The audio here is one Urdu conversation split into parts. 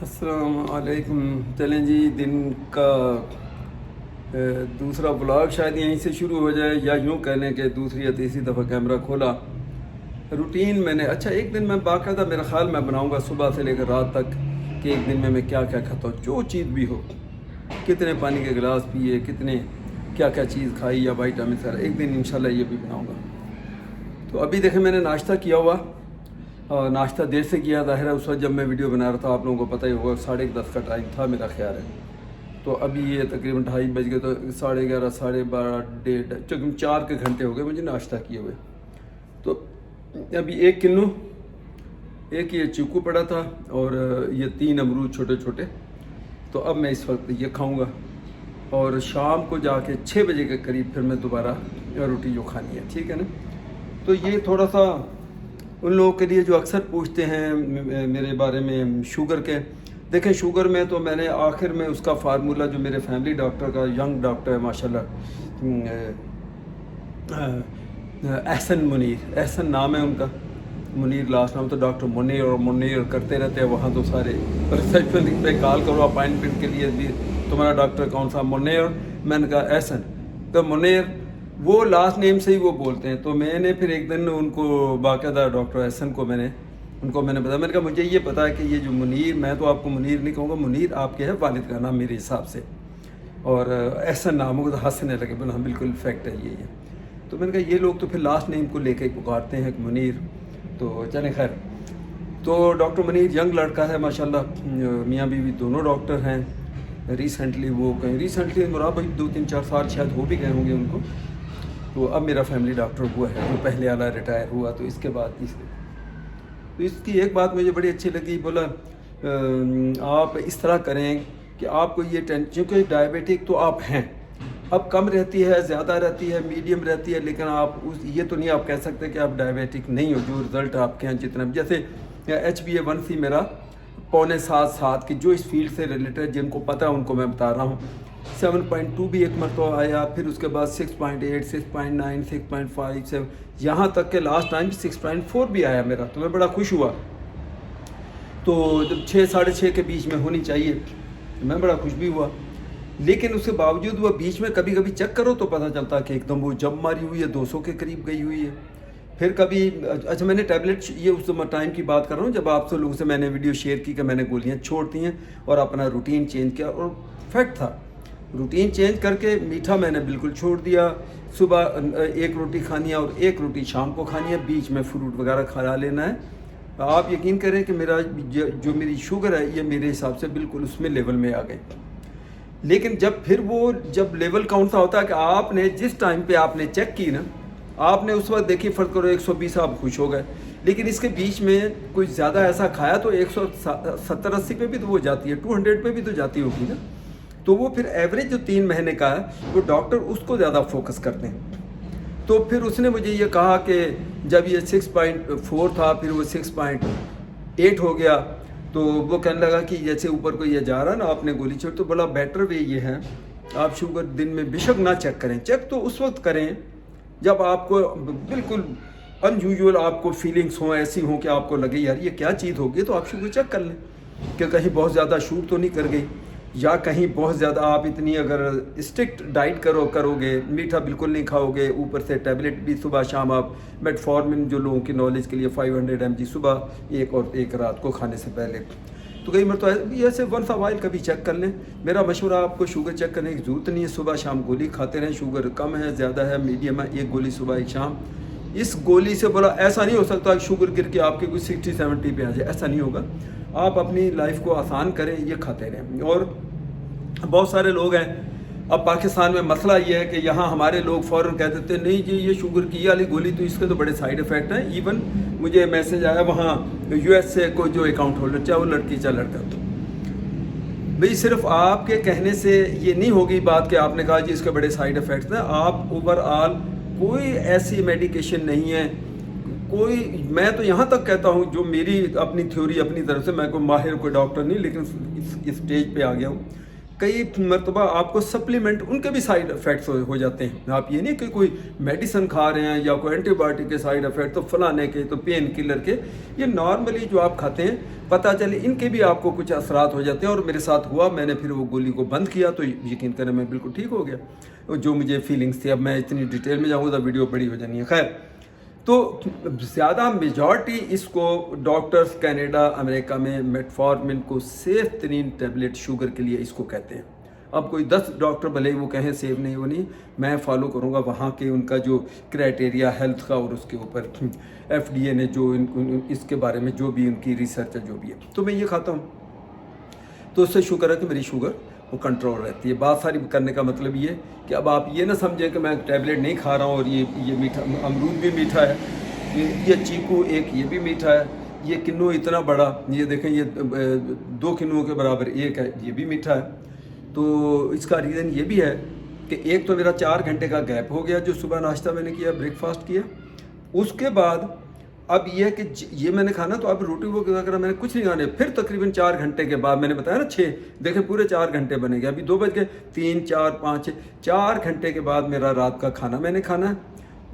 السلام علیکم۔ چلیں جی، دن کا دوسرا بلاگ شاید یہیں سے شروع ہو جائے، یا یوں کہہ لیں کہ دوسری یا تیسری دفعہ کیمرہ کھولا۔ روٹین میں نے ایک دن میں باقاعدہ میرا خیال میں بناؤں گا صبح سے لے کر رات تک کہ ایک دن میں کیا کیا کھاتا ہوں، جو چیز بھی ہو، کتنے پانی کے گلاس پیے، کتنے کیا کیا چیز کھائی یا وائٹامن سارا، ایک دن انشاءاللہ یہ بھی بناؤں گا۔ تو ابھی دیکھیں میں نے ناشتہ کیا ہوا، اور ناشتہ دیر سے کیا، ظاہر ہے اس وقت جب میں ویڈیو بنا رہا تھا آپ لوگوں کو پتہ ہی ہوگا 10:30 کا ٹائم تھا میرا خیال ہے۔ تو ابھی یہ تقریباً 2:30 بج گئے، تو 11:30 12:30 1:30 4 کے گھنٹے ہو گئے مجھے ناشتہ کیے ہوئے۔ تو ابھی 1 کلو ایک یہ چیکو پڑا تھا اور یہ 3 امرود چھوٹے چھوٹے، تو اب میں اس وقت یہ کھاؤں گا، اور شام کو جا کے 6 بجے کے قریب پھر میں دوبارہ روٹی جو کھانی ہے، ٹھیک ہے نا۔ تو یہ تھوڑا سا ان لوگوں کے لیے جو اکثر پوچھتے ہیں میرے بارے میں شوگر کے، دیکھیں شوگر میں تو میں نے آخر میں اس کا فارمولہ جو میرے فیملی ڈاکٹر کا، ینگ ڈاکٹر ہے ماشاءاللہ، احسن منیر، احسن نام ہے ان کا، منیر لاسٹ نام، تو ڈاکٹر منیر اور منیر کرتے رہتے ہیں وہاں، تو سارے ریسیپشن پہ کال کرو اپائنٹمنٹ کے لیے بھی، تمہارا ڈاکٹر کون سا؟ منیر۔ میں نے کہا احسن، تو منیر وہ لاسٹ نیم سے ہی وہ بولتے ہیں۔ تو میں نے پھر ایک دن ان کو باقاعدہ ڈاکٹر احسن کو میں نے بتایا، میں نے کہا مجھے یہ پتا ہے کہ یہ جو منیر، میں تو آپ کو منیر نہیں کہوں گا، منیر آپ کے ہے والد کا نام میرے حساب سے، اور احسن نام ہوگا، تو ہنسنے لگے، بولا ہاں بالکل فیکٹ ہے یہ۔ تو میں نے کہا یہ لوگ تو پھر لاسٹ نیم کو لے کے پکارتے ہیں کہ منیر، تو چلیں خیر۔ تو ڈاکٹر منیر ینگ لڑکا ہے ماشاءاللہ، میاں بیوی دونوں ڈاکٹر ہیں۔ ریسنٹلی وہ کہیں، ریسنٹلی مراد بھائی 2-3-4 سال شاید ہو بھی گئے ہوں گے ان کو، تو اب میرا فیملی ڈاکٹر ہوا ہے، جو پہلے والا ریٹائر ہوا، تو اس کے بعد تو اس کی ایک بات مجھے بڑی اچھی لگی، بولا آپ اس طرح کریں کہ آپ کو یہ چونکہ ڈائبیٹک تو آپ ہیں، اب کم رہتی ہے، زیادہ رہتی ہے، میڈیم رہتی ہے، لیکن آپ یہ تو نہیں آپ کہہ سکتے کہ آپ ڈائبیٹک نہیں ہو، جو رزلٹ آپ کے ہیں جتنا، جیسے HbA1c میرا 6.7 کی، جو اس فیلڈ سے ریلیٹڈ جن کو پتہ ہے ان کو میں بتا رہا ہوں، 7.2 بھی ایک مرتبہ آیا، پھر اس کے بعد 6.8 6.9 6.5 7، یہاں تک کہ لاسٹ ٹائم 6.4 بھی آیا میرا، تو میں بڑا خوش ہوا۔ تو جب 6 ساڑھے 6 کے بیچ میں ہونی چاہیے، میں بڑا خوش بھی ہوا، لیکن اس کے باوجود وہ بیچ میں کبھی کبھی چیک کرو تو پتہ چلتا کہ ایک دم وہ جب ماری ہوئی ہے، 200 کے قریب گئی ہوئی ہے۔ پھر کبھی اچھا میں نے ٹیبلٹ، یہ اس ٹائم کی بات کر رہا ہوں جب آپ سے لوگوں سے میں نے ویڈیو شیئر کی کہ میں نے گولیاں چھوڑ دی ہیں اور اپنا روٹین چینج کیا، اور فیکٹ تھا، روٹین چینج کر کے میٹھا میں نے بالکل چھوڑ دیا، صبح 1 روٹی کھانی ہے اور 1 روٹی شام کو کھانی ہے، بیچ میں فروٹ وغیرہ کھا لینا ہے۔ آپ یقین کریں کہ میرا جو میری شوگر ہے یہ میرے حساب سے بالکل اس میں لیول میں آ گئی، لیکن جب لیول کون سا ہوتا ہے کہ آپ نے جس ٹائم پہ آپ نے چیک کی نا، آپ نے اس وقت دیکھی فرض کرو 120 آپ خوش ہو گئے، لیکن اس کے بیچ میں کچھ زیادہ ایسا کھایا تو 170-80 پہ بھی تو وہ جاتی ہے، 200 پہ بھی تو جاتی ہوگی نا۔ تو وہ پھر ایوریج جو 3 مہینے کا ہے وہ ڈاکٹر اس کو زیادہ فوکس کرتے ہیں۔ تو پھر اس نے مجھے یہ کہا کہ جب یہ 6.4 تھا پھر وہ 6.8 ہو گیا، تو وہ کہنے لگا کہ جیسے اوپر کو یہ جا رہا نا، آپ نے گولی چھوڑ، تو بولا بیٹر وے یہ ہے آپ شوگر دن میں بے شک نہ چیک کریں، چیک تو اس وقت کریں جب آپ کو بالکل انیوژول آپ کو فیلنگس ہوں، ایسی ہوں کہ آپ کو لگے یار یہ کیا چیز ہوگی، تو آپ شوگر چیک کر لیں کہ کہیں بہت زیادہ شوٹ تو نہیں کر گئی، یا کہیں بہت زیادہ آپ اتنی اگر اسٹرکٹ ڈائٹ کرو گے، میٹھا بالکل نہیں کھاؤ گے، اوپر سے ٹیبلٹ بھی صبح شام آپ میٹفارمن، جو لوگوں کی نالج کے لیے 500 mg صبح ایک اور ایک رات کو کھانے سے پہلے، تو کئی مرتبہ ایسے ونس وائل کبھی چیک کر لیں۔ میرا مشورہ آپ کو شوگر چیک کرنے کی ضرورت نہیں ہے، صبح شام گولی کھاتے رہیں، شوگر کم ہے زیادہ ہے میڈیم ہے، 1 گولی صبح 1 شام، اس گولی سے بولا ایسا نہیں ہو سکتا کہ شوگر گر کے آپ کی کوئی 60-70 پہ آ جائے، ایسا نہیں ہوگا، آپ اپنی لائف کو آسان کریں، یہ کھاتے رہیں۔ اور بہت سارے لوگ ہیں، اب پاکستان میں مسئلہ یہ ہے کہ یہاں ہمارے لوگ فوراً کہہ دیتے ہیں نہیں جی یہ شوگر کی والی گولی تو اس کے تو بڑے سائیڈ ایفیکٹ ہیں، ایون مجھے میسج آیا وہاں US سے کوئی جو اکاؤنٹ ہولڈر، چاہے وہ لڑکی چاہے لڑکا، بھئی صرف آپ کے کہنے سے یہ نہیں ہوگی بات کہ آپ نے کہا جی اس کے بڑے سائیڈ ایفیکٹس ہیں، آپ اوور آل کوئی ایسی میڈیکیشن نہیں ہے، میں تو یہاں تک کہتا ہوں جو میری اپنی تھیوری اپنی طرف سے، میں کوئی ماہر کوئی ڈاکٹر نہیں، لیکن اس اسٹیج پہ آ گیا ہوں، کئی مرتبہ آپ کو سپلیمنٹ ان کے بھی سائیڈ افیکٹس ہو جاتے ہیں. آپ یہ نہیں کہ کوئی میڈیسن کھا رہے ہیں یا کوئی اینٹی بایوٹک کے سائیڈ افیکٹ تو فلانے کے تو پین کلر کے, یہ نارملی جو آپ کھاتے ہیں پتہ چلے ان کے بھی آپ کو کچھ اثرات ہو جاتے ہیں. اور میرے ساتھ ہوا, میں نے پھر وہ گولی کو بند کیا تو یقین کریں میں بالکل ٹھیک ہو گیا جو مجھے فیلنگس تھی. اب میں اتنی ڈیٹیل میں جاؤں گا ویڈیو بڑی ہو جانی ہے. خیر, تو زیادہ میجارٹی اس کو ڈاکٹرز کینیڈا امریکہ میں میٹفارمن کو سیف ترین ٹیبلٹ شوگر کے لیے اس کو کہتے ہیں. اب کوئی 10 ڈاکٹر بھلے وہ کہیں سیف نہیں, وہ نہیں, میں فالو کروں گا وہاں کے ان کا جو کرائٹیریا ہیلتھ کا اور اس کے اوپر FDA نے جو اس کے بارے میں جو بھی ان کی ریسرچ ہے جو بھی ہے, تو میں یہ کھاتا ہوں. تو اس سے شکر ہے کہ میری شوگر وہ کنٹرول رہتی ہے. بات ساری کرنے کا مطلب یہ کہ اب آپ یہ نہ سمجھیں کہ میں ٹیبلٹ نہیں کھا رہا ہوں اور یہ میٹھا, امرود بھی میٹھا ہے, یہ چیکو ایک یہ بھی میٹھا ہے, یہ کنو اتنا بڑا, یہ دیکھیں یہ 2 کنوؤں کے برابر ایک ہے, یہ بھی میٹھا ہے. تو اس کا ریزن یہ بھی ہے کہ ایک تو میرا 4 گھنٹے کا گیپ ہو گیا, جو صبح ناشتہ میں نے کیا, بریک فاسٹ کیا, اس کے بعد اب یہ کہ یہ میں نے کھانا تو اب روٹی وغیرہ میں نے کچھ نہیں کھانے. پھر تقریباً 4 گھنٹے کے بعد میں نے بتایا نا 6, دیکھیں پورے 4 گھنٹے بنے گے, ابھی 2 بج گئے, 3 4 5 6 4 گھنٹے کے بعد میرا رات کا کھانا میں نے کھانا ہے.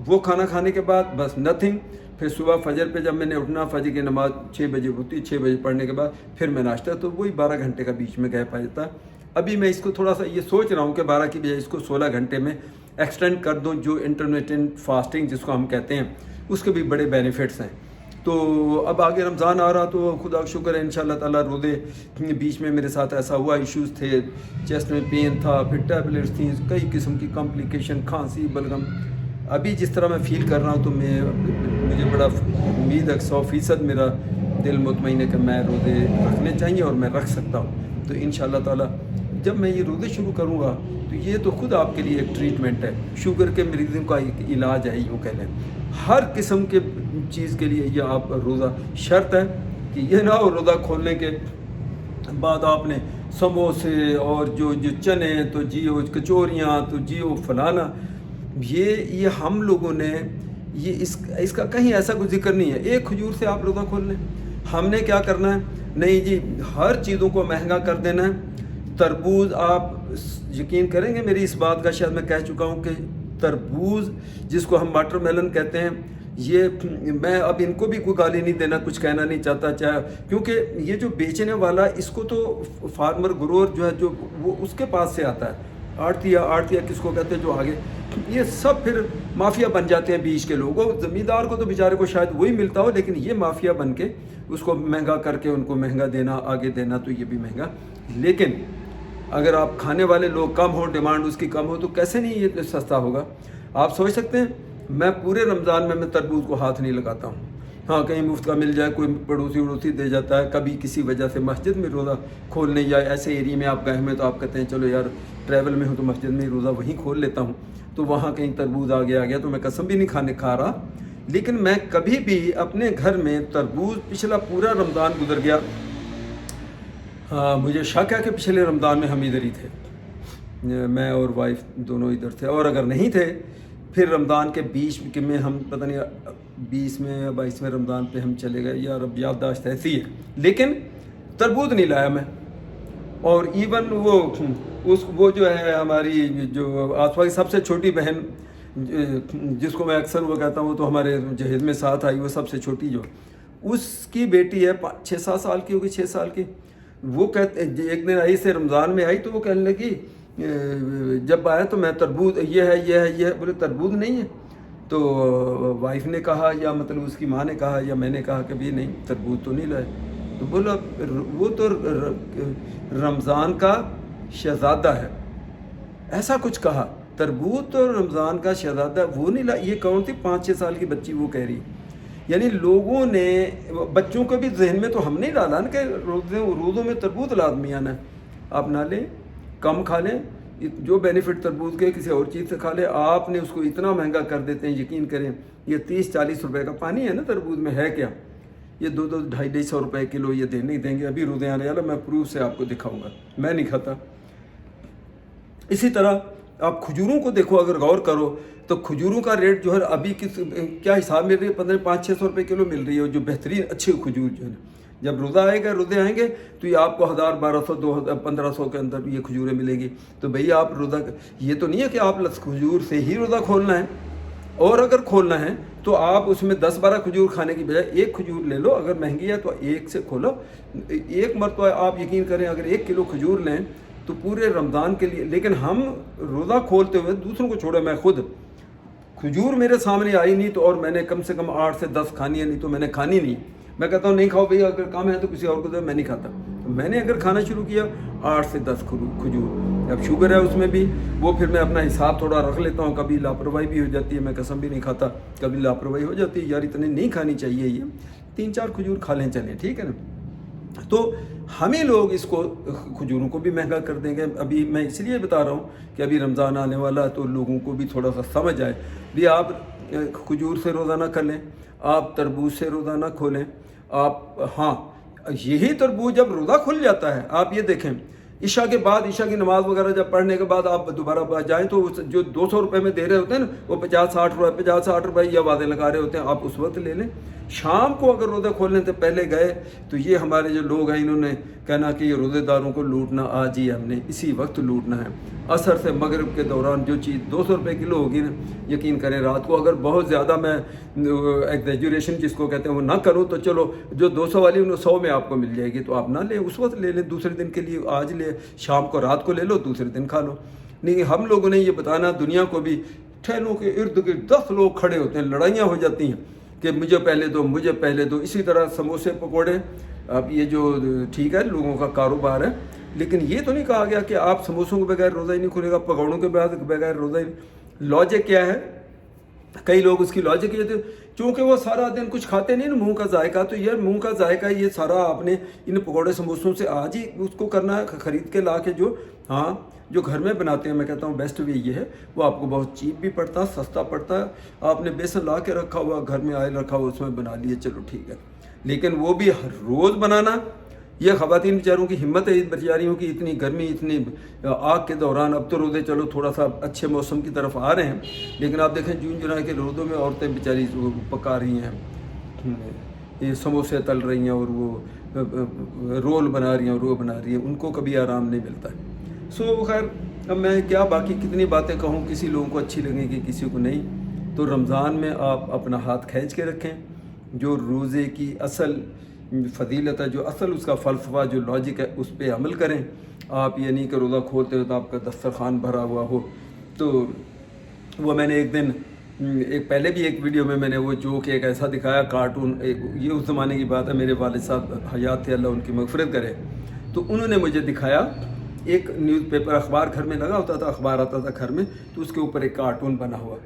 وہ کھانا کھانے کے بعد بس نتھنگ. پھر صبح فجر پہ جب میں نے اٹھنا, فجر کی نماز 6 بجے ہوتی, 6 بجے پڑھنے کے بعد پھر میں ناشتہ, تو وہی 12 گھنٹے کا بیچ میں گیپ آ جاتا ہے. ابھی میں اس کو تھوڑا سا یہ سوچ رہا ہوں کہ 12 کی بجائے اس کو 16 گھنٹے میں ایکسٹینڈ کر دوں, جو انٹرمیٹنٹ فاسٹنگ جس کو ہم کہتے ہیں, اس کے بھی بڑے بینیفٹس ہیں. تو اب آگے رمضان آ رہا, تو خدا کا شکر ہے انشاءاللہ تعالیٰ. روزے بیچ میں میرے ساتھ ایسا ہوا, ایشوز تھے, چیسٹ میں پین تھا, پھر ٹیبلیٹس تھیں, کئی قسم کی کمپلیکیشن, کھانسی, بلغم. ابھی جس طرح میں فیل کر رہا ہوں تو مجھے بڑا امید ہے 100% میرا دل مطمئن ہے کہ میں روزے رکھنے چاہیے اور میں رکھ سکتا ہوں. تو انشاءاللہ تعالیٰ جب میں یہ روزے شروع کروں گا تو یہ تو خود آپ کے لیے ایک ٹریٹمنٹ ہے, شوگر کے مریضوں کا ایک علاج ہے, یوں کہہ لیں. ہر قسم کے چیز کے لیے یہ آپ روزہ شرط ہے کہ یہ نہ ہو روزہ کھولنے کے بعد آپ نے سموسے اور جو چنے, تو جی وہ کچوریاں, تو جی وہ فلانا. یہ ہم لوگوں نے یہ اس کا کہیں ایسا کوئی ذکر نہیں ہے. ایک کھجور سے آپ روزہ کھول لیں. ہم نے کیا کرنا ہے, نہیں جی ہر چیزوں کو مہنگا کر دینا ہے. تربوز, آپ یقین کریں گے میری اس بات کا, شاید میں کہہ چکا ہوں کہ تربوز جس کو ہم واٹر میلن کہتے ہیں, یہ میں اب ان کو بھی کوئی گالی نہیں دینا, کچھ کہنا نہیں چاہتا چاہے, کیونکہ یہ جو بیچنے والا اس کو تو فارمر گروور جو ہے جو وہ اس کے پاس سے آتا ہے. آڑتیا کس کو کہتے ہیں جو آگے, یہ سب پھر مافیا بن جاتے ہیں بیچ کے لوگوں. زمیندار کو تو بیچارے کو شاید وہی ملتا ہو, لیکن یہ مافیا بن کے اس کو مہنگا کر کے ان کو مہنگا دینا, آگے دینا, تو یہ بھی مہنگا. لیکن اگر آپ کھانے والے لوگ کم ہو, ڈیمانڈ اس کی کم ہو, تو کیسے نہیں یہ سستا ہوگا. آپ سوچ سکتے ہیں میں پورے رمضان میں تربوز کو ہاتھ نہیں لگاتا ہوں. ہاں کہیں مفت کا مل جائے, کوئی پڑوسی دے جاتا ہے, کبھی کسی وجہ سے مسجد میں روزہ کھولنے یا ایسے ایریے میں آپ گئے ہوئے تو آپ کہتے ہیں چلو یار ٹریول میں ہوں تو مسجد میں روزہ وہیں کھول لیتا ہوں, تو وہاں کہیں تربوز آ گیا تو میں قسم بھی نہیں کھا رہا. لیکن میں کبھی بھی اپنے گھر میں تربوز, پچھلا پورا رمضان گزر گیا, مجھے شک ہے کہ پچھلے رمضان میں ہم ادھر ہی تھے, میں اور وائف دونوں ادھر تھے, اور اگر نہیں تھے پھر رمضان کے بیچ میں ہم پتہ نہیں 20 میں یا 22 میں رمضان پہ ہم چلے گئے, یار اب یادداشت ایسی ہے. لیکن تربوز نہیں لایا میں. اور ایون وہ جو ہے ہماری جو آس پاس کی سب سے چھوٹی بہن, جس کو میں اکثر وہ کہتا ہوں, وہ تو ہمارے جہیز میں ساتھ آئی, وہ سب سے چھوٹی جو, اس کی بیٹی ہے 6-7 سال کی ہوگی, 6 سال کی. وہ کہتے ایک دن آئی سے رمضان میں آئی تو وہ کہنے لگی, جب آیا تو میں تربوز یہ ہے, بولے تربوز نہیں ہے. تو وائف نے کہا یا مطلب اس کی ماں نے کہا یا میں نے کہا کہ بھی نہیں تربوز تو نہیں لائے. تو بولا وہ تو رمضان کا شہزادہ ہے, ایسا کچھ کہا. تربوز تو رمضان کا شہزادہ وہ نہیں لایا. یہ کون تھی 5-6 سال کی بچی وہ کہہ رہی. یعنی لوگوں نے, بچوں کو بھی ذہن میں تو ہم نہیں ڈالا نا کہ روزوں میں تربوز لازمی آنا ہے. آپ نہ لیں, کم کھا لیں, جو بینیفٹ تربوز کے کسی اور چیز سے کھا لیں. آپ نے اس کو اتنا مہنگا کر دیتے ہیں, یقین کریں یہ 30-40 روپے کا پانی ہے نا تربوز میں, ہے کیا, یہ 200-250 روپے کلو یہ نہیں دیں گے. ابھی روزے آنے والا, میں پروف سے آپ کو دکھاؤں گا, میں نہیں کھاتا. اسی طرح آپ کھجوروں کو دیکھو, اگر غور کرو تو کھجوروں کا ریٹ جو ہے ابھی کیا حساب مل رہی ہے, 500-600 روپے کلو مل رہی ہے, جو بہترین اچھے کھجور جو ہے. جب روزہ آئے گا، روزے آئیں گے تو یہ آپ کو 1000 1200 2000 1500 کے اندر یہ کھجوریں ملے گی. تو بھئی آپ روزہ، یہ تو نہیں ہے کہ آپ کھجور سے ہی روزہ کھولنا ہے، اور اگر کھولنا ہے تو آپ اس میں 10 12 کھجور کھانے کی بجائے ایک کھجور لے لو. اگر مہنگی ہے تو ایک سے کھولو. ایک مرتبہ آپ یقین کریں اگر 1 کلو کھجور لیں تو پورے رمضان کے لیے. لیکن ہم روزہ کھولتے ہوئے دوسروں کو چھوڑے، میں خود کھجور میرے سامنے آئی نہیں تو اور میں نے کم سے کم 8 سے 10 کھانی ہے، نہیں تو میں نے کھانی نہیں. میں کہتا ہوں نہیں کھاؤ بھئی، اگر کم ہے تو کسی اور کو دے، میں نہیں کھاتا. میں نے اگر کھانا شروع کیا 8 سے 10 کھجور، اب شوگر ہے اس میں بھی، وہ پھر میں اپنا حساب تھوڑا رکھ لیتا ہوں. کبھی لاپرواہی بھی ہو جاتی ہے، میں قسم بھی نہیں کھاتا، کبھی لاپرواہی ہو جاتی ہے یار اتنے نہیں کھانی چاہیے، یہ 3 4 کھجور کھا لیں چلیں، ٹھیک ہے نا. تو ہمیں لوگ اس کو کھجوروں کو بھی مہنگا کر دیں گے. ابھی میں اس لیے بتا رہا ہوں کہ ابھی رمضان آنے والا ہے تو لوگوں کو بھی تھوڑا سا سمجھ آئے. بھی آپ کھجور سے روزہ نہ کر لیں، آپ تربوز سے روزہ نہ کھولیں. آپ ہاں یہی تربوز جب روزہ کھل جاتا ہے، آپ یہ دیکھیں عشاء کے بعد، عشاء کی نماز وغیرہ جب پڑھنے کے بعد آپ دوبارہ جائیں تو جو 200 روپے میں دے رہے ہوتے ہیں نا، وہ 50 60 روپے یا وعدے لگا رہے ہوتے ہیں، آپ اس وقت لے لیں. شام کو اگر روزہ کھولنے سے پہلے گئے تو یہ ہمارے جو لوگ ہیں انہوں نے کہنا کہ یہ روزے داروں کو لوٹنا، آج ہی ہم نے اسی وقت لوٹنا ہے. عصر سے مغرب کے دوران جو چیز 200 روپے کلو ہوگی نا، یقین کریں رات کو اگر بہت زیادہ میں ایگزیجوریشن جس کو کہتے ہیں وہ نہ کروں تو چلو جو 200 والی انہوں 100 میں آپ کو مل جائے گی، تو آپ نہ لیں، اس وقت لے لیں. دوسرے دن کے لیے آج لے، شام کو رات کو لے لو، دوسرے دن کھا لو. نہیں، ہم لوگوں نے یہ بتانا دنیا کو بھی، ٹھیلوں کے ارد گرد 10 لوگ کھڑے ہوتے ہیں، لڑائیاں ہو جاتی ہیں کہ مجھے پہلے دو، مجھے پہلے دو. اسی طرح سموسے پکوڑے، اب یہ جو ٹھیک ہے لوگوں کا کاروبار ہے، لیکن یہ تو نہیں کہا گیا کہ آپ سموسوں کے بغیر روزہ ہی نہیں کھلے گا، پکوڑوں کے بغیر روزہ ہی نہیں. لاجک کیا ہے؟ کئی لوگ اس کی لاجک یہ تھے چونکہ وہ سارا دن کچھ کھاتے نہیں نا، منہ کا ذائقہ، تو یہ منہ کا ذائقہ یہ سارا آپ نے ان پکوڑے سموسوں سے آج ہی اس کو کرنا ہے، خرید کے لا کے جو گھر میں بناتے ہیں. میں کہتا ہوں بیسٹ وے یہ ہے، وہ آپ کو بہت چیپ بھی پڑتا ہے، سستا پڑتا ہے. آپ نے بیسن لا کے رکھا ہوا، گھر میں آئل رکھا ہوا، اس میں بنا لیے، چلو ٹھیک ہے. لیکن وہ بھی ہر روز بنانا، یہ خواتین بیچاروں کی ہمت ہے، بیچاریوں کی اتنی گرمی، اتنی آگ کے دوران. اب تو روزے چلو تھوڑا سا اچھے موسم کی طرف آ رہے ہیں، لیکن آپ دیکھیں جون جولائی کے روزوں میں عورتیں بیچاری پکا رہی ہیں، یہ سموسے تل رہی ہیں، اور وہ رول بنا رہی ہیں، اور وہ بنا رہی ہیں، ان کو کبھی آرام نہیں ملتا ہے. سو خیر اب میں کیا باقی کتنی باتیں کہوں، کسی لوگوں کو اچھی لگیں گی کسی کو نہیں. تو رمضان میں آپ اپنا ہاتھ کھینچ کے رکھیں، جو روزے کی اصل فضیلت ہے، جو اصل اس کا فلسفہ، جو لاجک ہے، اس پہ عمل کریں. آپ یہ نہیں کہ روزہ کھولتے ہو تو آپ کا دسترخوان بھرا ہوا ہو. تو وہ میں نے ایک دن پہلے بھی ایک ویڈیو میں نے وہ جوک ایک ایسا دکھایا، کارٹون، یہ اس زمانے کی بات ہے، میرے والد صاحب حیات تھے، اللہ ان کی مغفرت کرے. تو انہوں نے مجھے دکھایا ایک نیوز پیپر، اخبار گھر میں لگا ہوتا تھا، اخبار آتا تھا گھر میں، تو اس کے اوپر ایک کارٹون بنا ہوا،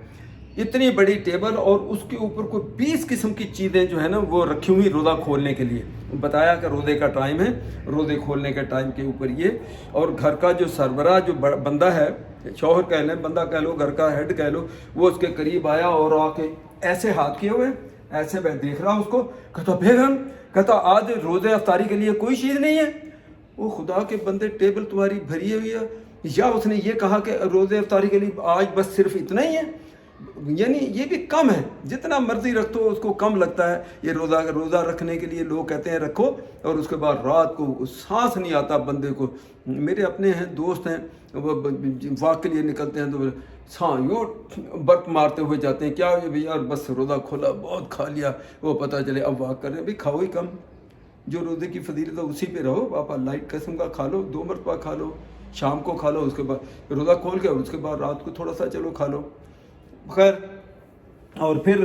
اتنی بڑی ٹیبل، اور اس کے اوپر کوئی 20 قسم کی چیزیں جو ہے نا وہ رکھی ہوئی روزہ کھولنے کے لیے. بتایا کہ روزے کا ٹائم ہے، روزے کھولنے کے ٹائم کے اوپر یہ. اور گھر کا جو سربراہ، جو بندہ ہے، شوہر کہہ لیں، بندہ کہہ لو، گھر کا ہیڈ کہہ لو، وہ اس کے قریب آیا اور آ کے ایسے ہاتھ کیے ہوئے، ایسے میں دیکھ رہا اس کو، کہتا بیگم، کہتا آج روزے افطاری کے لیے کوئی چیز نہیں ہے. وہ خدا کے بندے، ٹیبل تمہاری بھری ہوئی ہے، یا اس نے یہ کہا کہ روزے افطاری کے لیے آج بس صرف اتنا ہی ہے؟ یعنی یہ بھی کم ہے، جتنا مرضی رکھ دو اس کو کم لگتا ہے. یہ روزہ رکھنے کے لیے لوگ کہتے ہیں رکھو، اور اس کے بعد رات کو سانس نہیں آتا بندے کو. میرے اپنے ہیں، دوست ہیں، وہ واک کے لیے نکلتے ہیں تو یوں برق مارتے ہوئے جاتے ہیں، کیا یار بس روزہ کھولا، بہت کھا لیا، وہ پتہ چلے اب واک کر رہے ہیں. بھائی کھاؤ ہی کم، جو روزے کی فضیلت ہے اسی پہ رہو. آپ لائٹ قسم کا کھا لو، 2 مرتبہ کھا لو، شام کو کھا لو، اس کے بعد روزہ کھول کے، اس کے بعد رات کو تھوڑا سا چلو کھا لو. خیر، اور پھر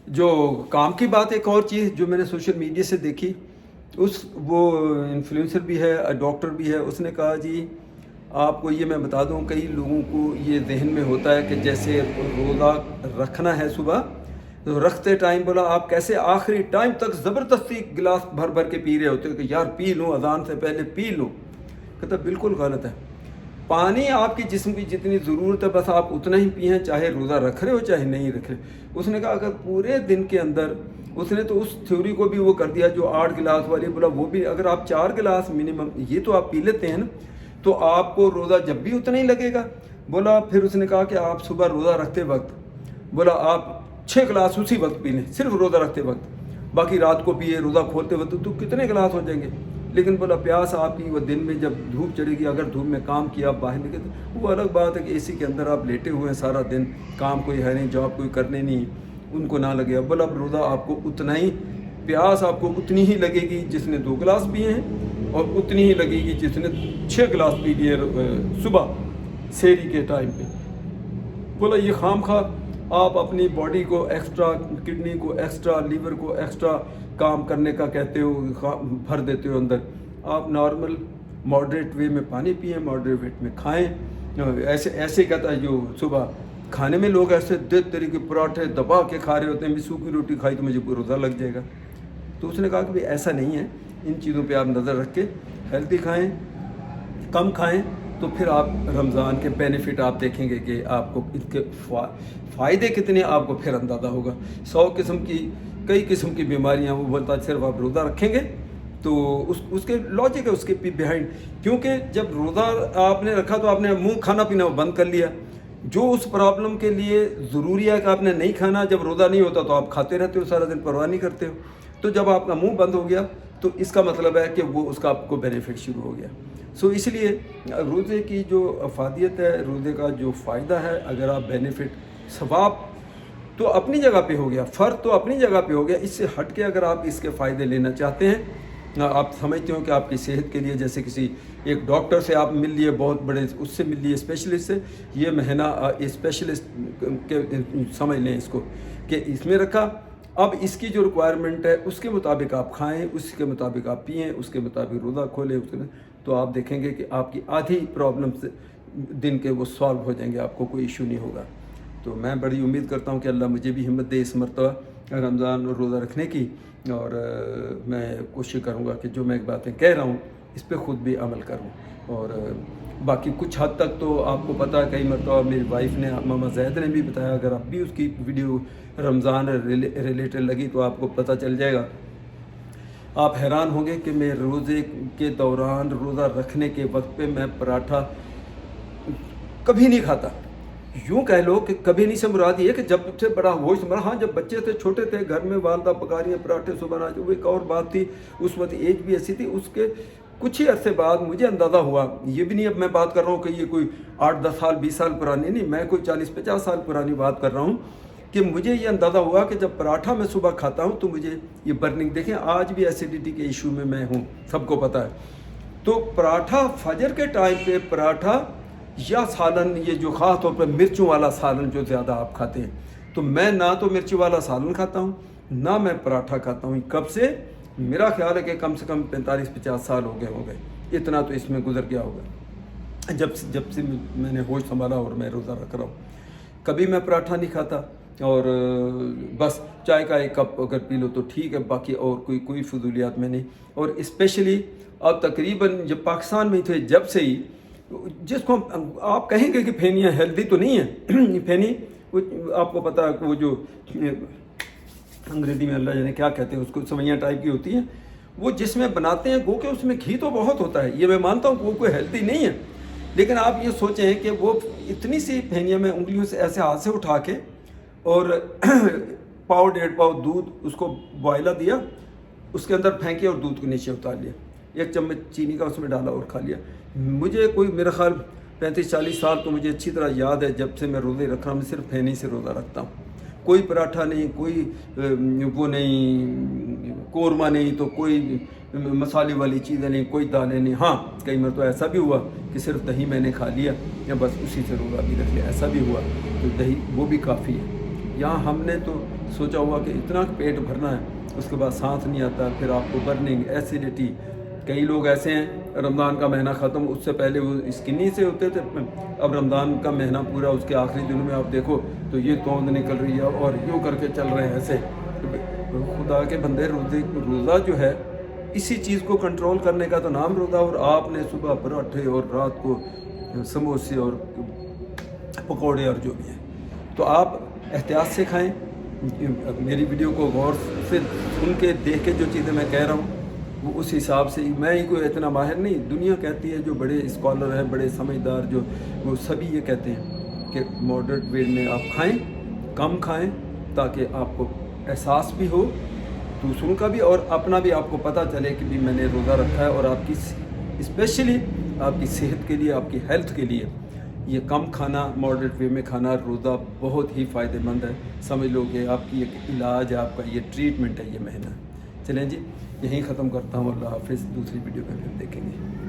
جو کام کی بات، ایک اور چیز جو میں نے سوشل میڈیا سے دیکھی، وہ انفلوئنسر بھی ہے، ڈاکٹر بھی ہے، اس نے کہا جی آپ کو یہ میں بتا دوں، کئی لوگوں کو یہ ذہن میں ہوتا ہے کہ جیسے روزہ رکھنا ہے صبح، تو رکھتے ٹائم بولا آپ کیسے آخری ٹائم تک زبردستی گلاس بھر بھر کے پی رہے ہوتے ہو کہ یار پی لوں، اذان سے پہلے پی لوں. کہتا بالکل غلط ہے. پانی آپ کی جسم کی جتنی ضرورت ہے بس آپ اتنا ہی پئیں، چاہے روزہ رکھ رہے ہو چاہے نہیں رکھ رہے. اس نے کہا اگر پورے دن کے اندر، اس نے تو اس تھیوری کو بھی وہ کر دیا جو 8 گلاس والی، بولا وہ بھی اگر آپ 4 گلاس منیمم یہ تو آپ پی لیتے ہیں نا، تو آپ کو روزہ جب بھی اتنا ہی لگے گا. بولا پھر اس نے کہا کہ آپ صبح روزہ رکھتے وقت، بولا آپ 6 گلاس اسی وقت پی لیں، صرف روزہ رکھتے وقت. باقی رات کو پیے روزہ کھولتے وقت تو کتنے گلاس ہو جائیں گے. لیکن بولا پیاس آپ کی وہ دن میں جب دھوپ چڑھے گی, اگر دھوپ میں کام کیا آپ باہر نکلے تو وہ الگ بات ہے کہ اے سی کے اندر آپ لیٹے ہوئے ہیں سارا دن, کام کوئی ہے نہیں, جاب کوئی کرنے نہیں, ان کو نہ لگے. بولا اب روزہ آپ کو اتنا ہی, پیاس آپ کو اتنی ہی لگے گی جس نے 2 گلاس پیے ہیں, اور اتنی ہی لگے گی جس نے 6 گلاس پی لیے صبح سحری کے ٹائم پہ. بولا یہ خام خواہ آپ اپنی باڈی کو ایکسٹرا, کڈنی کو ایکسٹرا, لیور کو ایکسٹرا کام کرنے کا کہتے ہو, بھر دیتے ہو اندر. آپ نارمل ماڈریٹ وے میں پانی پئیں, ماڈریٹ وے میں کھائیں. ایسے کہتا ہے جو صبح کھانے میں لوگ ایسے طرح کے پراٹھے دبا کے کھا رہے ہوتے ہیں, سوکھی روٹی کھائی تو مجھے روزہ لگ جائے گا. تو اس نے کہا کہ بھائی ایسا نہیں ہے, ان چیزوں پہ آپ نظر رکھ کے ہیلدی کھائیں, کم کھائیں, تو پھر آپ رمضان کے بینیفٹ آپ دیکھیں گے کہ آپ کو اس کے فائدے کتنے آپ کو پھر اندازہ ہوگا. 100 قسم کی, کئی قسم کی بیماریاں وہ بولتا صرف آپ روزہ رکھیں گے تو اس کے لاجک ہے اس کے بیہائنڈ. کیونکہ جب روزہ آپ نے رکھا تو آپ نے منہ کھانا پینا بند کر لیا, جو اس پرابلم کے لیے ضروری ہے کہ آپ نے نہیں کھانا. جب روزہ نہیں ہوتا تو آپ کھاتے رہتے ہو, سارا دن پرواہ نہیں کرتے ہو. تو جب آپ کا منہ بند ہو گیا تو اس کا مطلب ہے کہ وہ اس کا آپ کو بینیفٹ شروع ہو گیا. اس لیے روزے کی جو افادیت ہے, روزے کا جو فائدہ ہے, اگر آپ بینیفٹ ثواب تو اپنی جگہ پہ ہو گیا, فرق تو اپنی جگہ پہ ہو گیا. اس سے ہٹ کے اگر آپ اس کے فائدے لینا چاہتے ہیں, آپ سمجھتے ہو کہ آپ کی صحت کے لیے, جیسے کسی ایک ڈاکٹر سے آپ مل لیے, بہت بڑے اس سے مل لیے, اسپیشلسٹ سے, یہ مہینہ اسپیشلسٹ کے سمجھ لیں اس کو کہ اس میں رکھا, اب اس کی جو ریکوائرمنٹ ہے اس کے مطابق آپ کھائیں, اس کے مطابق آپ پئیں, اس کے مطابق روزہ کھولیں, تو آپ دیکھیں گے کہ آپ کی آدھی پرابلمس دن کے وہ سالو ہو جائیں گے, آپ کو کوئی ایشو نہیں ہوگا. تو میں بڑی امید کرتا ہوں کہ اللہ مجھے بھی ہمت دے اس مرتبہ رمضان اور روزہ رکھنے کی, اور میں کوشش کروں گا کہ جو میں باتیں کہہ رہا ہوں اس پہ خود بھی عمل کروں. اور باقی کچھ حد تک تو آپ کو پتہ ہے, کئی مرتبہ میری وائف نے, ماما زید نے بھی بتایا, اگر آپ بھی اس کی ویڈیو رمضان ریلیٹڈ لگی تو آپ کو پتہ چل جائے گا. آپ حیران ہوں گے کہ میں روزے کے دوران, روزہ رکھنے کے وقت پہ میں پراٹھا کبھی نہیں کھاتا. یوں کہہ لو کہ کبھی نہیں سے مراد یہ کہ جب سے بڑا ہوش سنبھلا, ہاں جب بچے تھے, چھوٹے تھے, گھر میں والدہ پکا رہی ہیں پراٹھے صبح نہ, وہ ایک اور بات تھی, اس وقت ایج بھی ایسی تھی. اس کے کچھ ہی عرصے بعد مجھے اندازہ ہوا, یہ بھی نہیں اب میں بات کر رہا ہوں کہ یہ کوئی 8-10 سال 20 سال پرانی نہیں, میں کوئی 40-50 سال پرانی بات کر رہا ہوں, کہ مجھے یہ اندازہ ہوا کہ جب پراٹھا میں صبح کھاتا ہوں تو مجھے یہ برننگ, دیکھیں آج بھی ایسیڈیٹی کے ایشو میں ہوں, سب کو پتہ ہے. تو پراٹھا فجر کے ٹائم پہ پراٹھا یا سالن, یہ جو خاص طور پر مرچوں والا سالن جو زیادہ آپ کھاتے ہیں, تو میں نہ تو مرچی والا سالن کھاتا ہوں, نہ میں پراٹھا کھاتا ہوں. کب سے؟ میرا خیال ہے کہ کم سے کم 45-50 سال ہو گئے, اتنا تو اس میں گزر گیا ہوگا جب سے میں نے ہوش سنبھالا اور میں روزہ رکھ رہا ہوں. کبھی میں پراٹھا نہیں کھاتا, اور بس چائے کا 1 کپ اگر پی لو تو ٹھیک ہے, باقی اور کوئی فضولیات میں نہیں. اور اسپیشلی اب تقریباً جب پاکستان میں تھے جب سے ہی, جس کو آپ کہیں گے کہ پھینیاں ہیلدی تو نہیں ہیں, پھینی آپ کو پتہ ہے کہ وہ جو انگریزی میں اللہ جانے کیا کہتے ہیں اس کو, سوئیاں ٹائپ کی ہوتی ہیں, وہ جس میں بناتے ہیں گو کہ اس میں گھی تو بہت ہوتا ہے, یہ میں مانتا ہوں کہ وہ کوئی ہیلدی نہیں ہے. لیکن آپ یہ سوچیں کہ وہ اتنی سی پھینیاں میں انگلیوں سے ایسے ہاتھ سے اٹھا کے, اور 1.5 پاؤ دودھ اس کو بوائلہ دیا, اس کے اندر پھینکے اور دودھ کو نیچے اتار لیا, 1 چمچ چینی کا اس میں ڈالا اور کھا لیا. مجھے کوئی میرا خیال 35-40 سال تو مجھے اچھی طرح یاد ہے جب سے میں روزے رکھ رہا ہوں, میں صرف پھینی سے روزہ رکھتا ہوں. کوئی پراٹھا نہیں, کوئی وہ نہیں, قورمہ نہیں, تو کوئی مسالے والی چیزیں نہیں, کوئی دالیں نہیں. ہاں کئی مرتبہ ایسا بھی ہوا کہ صرف دہی میں نے کھا لیا یا بس اسی سے روزہ بھی رکھ لیا, ایسا بھی ہوا. تو دہی وہ بھی کافی ہے. یہاں ہم نے تو سوچا ہوا کہ اتنا پیٹ بھرنا ہے, اس کے بعد سانس نہیں آتا, پھر آپ کو برننگ, ایسیڈیٹی. کئی لوگ ایسے ہیں رمضان کا مہینہ ختم, اس سے پہلے وہ اسکنی سے ہوتے تھے, اب رمضان کا مہینہ پورا, اس کے آخری دنوں میں آپ دیکھو تو یہ توند نکل رہی ہے اور یوں کر کے چل رہے ہیں ایسے. خدا کے بندے, روزہ جو ہے اسی چیز کو کنٹرول کرنے کا تو نام روزہ, اور آپ نے صبح پراٹھے اور رات کو سموسے اور پکوڑے اور جو بھی ہے, تو آپ احتیاط سے کھائیں. میری ویڈیو کو غور سے سن کے دیکھ کے جو چیزیں میں کہہ رہا ہوں وہ اس حساب سے, میں ہی کوئی اتنا ماہر نہیں, دنیا کہتی ہے, جو بڑے اسکالر ہیں, بڑے سمجھدار, جو وہ سبھی یہ کہتے ہیں کہ ماڈریٹ ویٹ میں آپ کھائیں, کم کھائیں, تاکہ آپ کو احساس بھی ہو. دوسروں کا بھی اور اپنا بھی آپ کو پتہ چلے کہ بھی میں نے روزہ رکھا ہے، اور آپ کی اسپیشلی آپ کی صحت کے لیے، آپ کی ہیلتھ کے لیے یہ کم کھانا، ماڈریٹ وے میں کھانا روزہ بہت ہی فائدہ مند ہے. سمجھ لو کہ آپ کی ایک علاج ہے، آپ کا یہ ٹریٹمنٹ ہے یہ مہینہ. چلیں جی یہیں ختم کرتا ہوں. اللہ حافظ. دوسری ویڈیو میں پھر دیکھیں گے.